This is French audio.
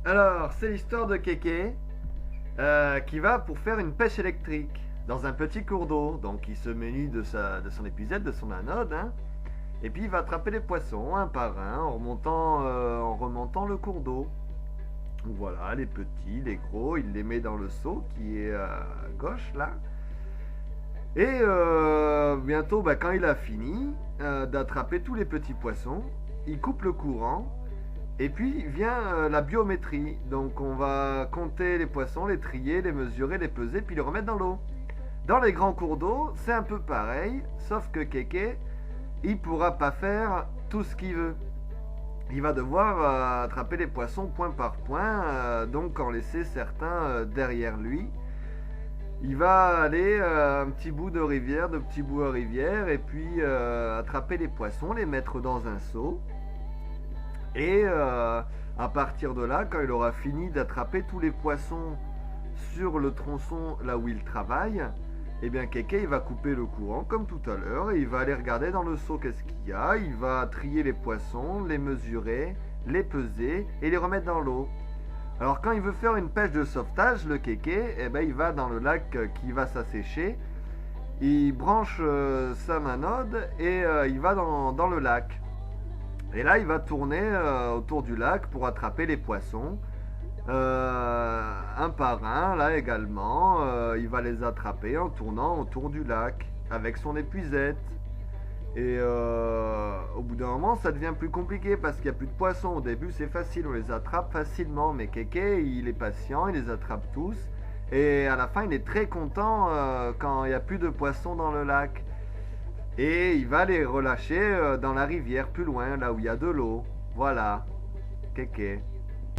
Alors, c'est l'histoire de Kéké qui va pour faire une pêche électrique dans un petit cours d'eau. Donc, il se munit de son épuisette, de son anode, hein, et puis il va attraper les poissons un par un en remontant le cours d'eau. Voilà, les petits, les gros, il les met dans le seau qui est à gauche là. Et bientôt, quand il a fini d'attraper tous les petits poissons, il coupe le courant. Et puis vient la biométrie. Donc on va compter les poissons, les trier, les mesurer, les peser, puis les remettre dans l'eau. Dans les grands cours d'eau, c'est un peu pareil, sauf que Kéké, il pourra pas faire tout ce qu'il veut. Il va devoir attraper les poissons point par point, donc en laisser certains derrière lui. Il va aller un petit bout de rivière, de petit bout à rivière, et puis attraper les poissons, les mettre dans un seau. Et à partir de là, quand il aura fini d'attraper tous les poissons sur le tronçon là où il travaille, eh bien Kéké il va couper le courant comme tout à l'heure et il va aller regarder dans le seau qu'est-ce qu'il y a, il va trier les poissons, les mesurer, les peser et les remettre dans l'eau. Alors quand il veut faire une pêche de sauvetage, le Kéké, eh ben, il va dans le lac qui va s'assécher, il branche sa manode et il va dans le lac. Et là, il va tourner autour du lac pour attraper les poissons. Un par un, là également. Il va les attraper en tournant autour du lac avec son épuisette. Et au bout d'un moment, ça devient plus compliqué parce qu'il n'y a plus de poissons. Au début, c'est facile, on les attrape facilement. Mais Kéké, il est patient, il les attrape tous. Et à la fin, il est très content quand il n'y a plus de poissons dans le lac. Et il va les relâcher dans la rivière plus loin, là où il y a de l'eau. Voilà, Kéké.